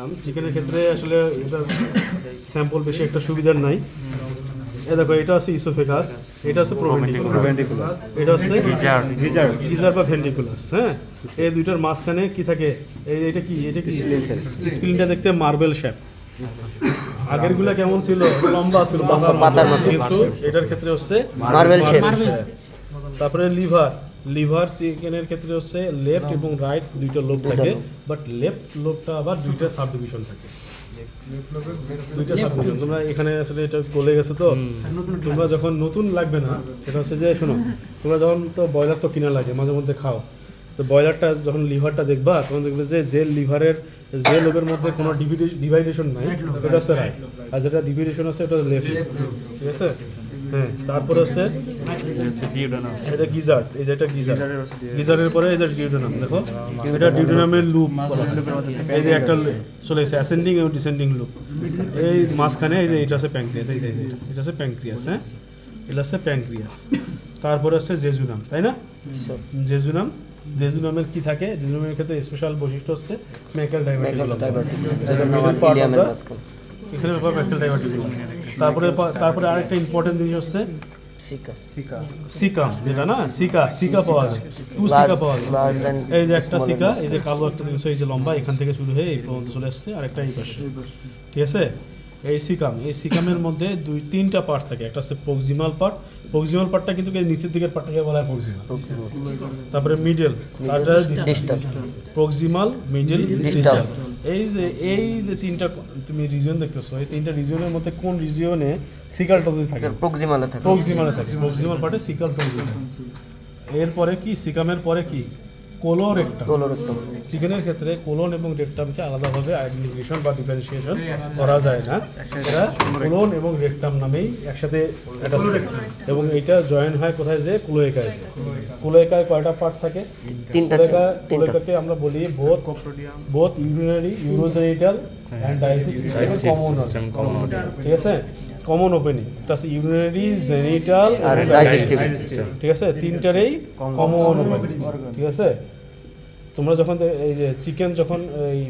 দেখালাম। চিকেনের ক্ষেত্রে আসলে এটা স্যাম্পল বেশি একটা সুবিধার নাই। এ দেখো, এটা আছে ইসোফেগাস, এটা আছে প্রোভেন্ট্রিকুলাস, এটা হচ্ছে গিজার বা ভেন্ট্রিকুলাস। হ্যাঁ, এই দুইটার মাঝখানে কি থাকে? এটা কি স্প্লিনটা দেখতে মার্বেল শেপ। আগেরগুলা কেমন ছিল? লম্বা ছিল পাতার মতো, কিন্তু এটার ক্ষেত্রে হচ্ছে মার্বেল শেপ। তারপরে লিভার চিকেনের ক্ষেত্রে হচ্ছে লেফট এবং রাইট দুইটা লোব থাকে, বাট লেফট লোবটা আবার দুইটা সাব ডিভিশন থাকে। দুইটা সাব ডিভিশন তোমরা এখানে আসলে এটা বলে গেছে। তো তোমরা যখন নতুন লাগবে না, সেটা হচ্ছে যে শোনো, তোমরা যখন তো ব্রয়লার তো কিনা লাগে, মাঝে মধ্যে খাও, তো ব্রয়লারটা যখন লিভারটা দেখবা তখন দেখবে যে লিভারের যে লোবের মধ্যে কোনো ডিভাইডেশন নাই, এটা হচ্ছে রাইট, আর যেটা ডিভাইডেশন আছে এটা লেফট। ঠিক আছে? হ্যাঁ, তারপরে হচ্ছে এটা গিজার, এই যে এটা গিজারের পরে এই যে ডিউডেনাম। দেখো, এটা ডিউডেনামের লুপ, এই যে একটা চলে গেছে অ্যাসেন্ডিং এবং ডিসেন্ডিং লুপ। এই মাঝখানে এই যে এটা আছে প্যানক্রিয়াস, এই যে এটা আছে প্যানক্রিয়াস। হ্যাঁ, এটা হচ্ছে প্যানক্রিয়াস। তারপরে হচ্ছে জেজুনাম, তাই না? জেজুনামের কি থাকে? জেজুনামের ক্ষেত্রে স্পেশাল বৈশিষ্ট্য হচ্ছে ম্যাকাল ডাইভার্টিকুলাম। এখানে ব্যাপার ম্যাকাল ডাইভার্টিকুলাম। তারপরে আরেকটা ইম্পর্টেন্ট জিনিস হচ্ছে সিকাম, যেটা না সিকা পাওয়া যায়, সিকা পাওয়া যায়। এই যে একটা সিকা, এই যে কালো একটা জিনিস, এই যে লম্বা, এখান থেকে শুরু হয়ে এই পর্যন্ত চলে আসছে, আরেকটা এই পাশে। ঠিক আছে? এই সিকামের মধ্যে তিনটা পার্ট থাকে। একটা হচ্ছে প্রক্সিমাল পার্টটা কিন্তু নিচের দিকের পার্টটাকে বলা হয় প্রক্সিমাল। তারপরে মিডল, প্রক্সিমাল, মিডল, ডিস্টাল। এই যে তিনটা তুমি রিজিয়ন দেখতেছো, এই তিনটা রিজিয়নের মধ্যে কোন রিজিয়নে সিকাল টক্সিস থাকে? প্রক্সিমালে থাকে। প্রক্সিমাল পার্টে সিকাল টক্সিস থাকে। এরপরে কি সিকামের পরে কি? কোলোরেক্টাম। চিকেনের ক্ষেত্রে কোলন এবং রেক্টামকে আলাদাভাবে আইডেন্টিফিকেশন বা ডিফারেন্সিয়েশন করা যায় না, এরা কোলন এবং রেক্টাম নামেই একসাথে অ্যাটাচ থাকে। এবং এটা জয়েন হয় কোথায়? যে ক্লোয়েকায়। ক্লোয়েকায় কয়টা পার্ট থাকে? ক্লোয়েকাকে আমরা বলি both urinary, urogenital and digestive system common. ঠিক আছে? কমন ওপেনিং, এটা আছে ইউরিনারি, জেনিটাল আর ডাইজেস্টিভ সিস্টেম। ঠিক আছে? তিনটারই কমন ওপেনিং। ঠিক আছে? তোমরা যখন এই যে চিকেন যখন এই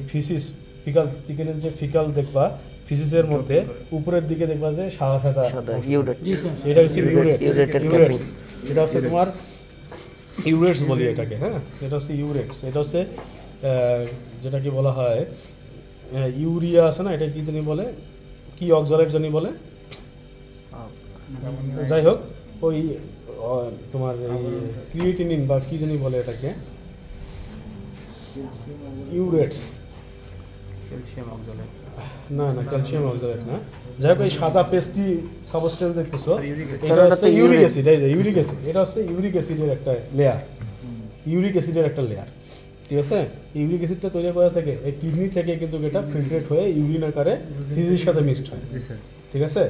চিকেনের যে ফিকাল দেখবা, ফিসিসের মধ্যে উপরের দিকে দেখবা যে সাদা ইউরেট, এটা হচ্ছে ইউরেটস। এটা হচ্ছে তোমার ইউরেটস বলি এটাকে। হ্যাঁ, এটা হচ্ছে ইউরেটস। এটা হচ্ছে যেটা কি বলা হয়, ইউরিয়া আছে না, এটা কি জানি বলে, কি অক্সালেট জানি বলে, যাই হোক, ওই তোমার এই ক্রিয়েটিনিন বা কি জানি বলে এটাকে, ইউরেটস, না ক্যালসিয়াম অক্সালেট না, যাই হোক, এই সাদা পেস্টি সাবস্টেন্স দেখতেছো, এটা হচ্ছে ইউরিক অ্যাসিড। এই যে ইউরিক অ্যাসিড, এটা হচ্ছে ইউরিক অ্যাসিডের একটা লেয়ার। ঠিক আছে? ইউরিক অ্যাসিডটা তৈরি করা থাকে এই কিডনি থেকে, কিন্তু এটা ফিল্ট্রেট হয়ে ইউরিন আকারে ফিজির সাথে মিক্সড হয়। ঠিক আছে?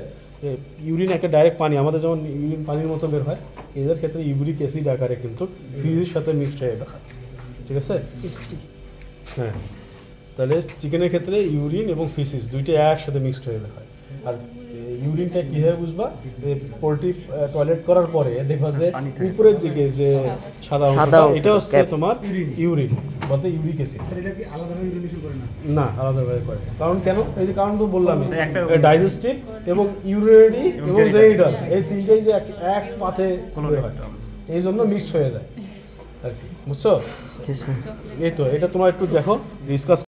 ইউরিন একটা ডাইরেক্ট পানি, আমাদের যেমন ইউরিন পানির মতো বের হয়, এদের ক্ষেত্রে ইউরিক অ্যাসিড আকারে কিন্তু ফিজির সাথে মিক্সড হয়ে বের হয়। ঠিক আছে? হ্যাঁ, তাহলে চিকেনের ক্ষেত্রে ইউরিন এবং ফিসিস দুইটা একসাথে মিক্সড হয়ে বের হয়। আর ইউরিনটা কীভাবে বুঝবা? পোল্ট্রি টয়লেট করার পরে দেখবা যে উপরের দিকে যে সাদা, এটা হচ্ছে তোমার ইউরিন, বলতে ইউরিক অ্যাসিড। না, আলাদাভাবে করে। কারণ কেন? এই যে কারণ তো বললাম, ডাইজেস্টিভ এবং ইউরিনারি এবং জেনিটাল, এই তিনটেই যে এক পাতে হয়, এই জন্য মিক্সড হয়ে যায় আর কি। বুঝছো? এই তো, এটা তোমার একটু দেখো, ডিসকাস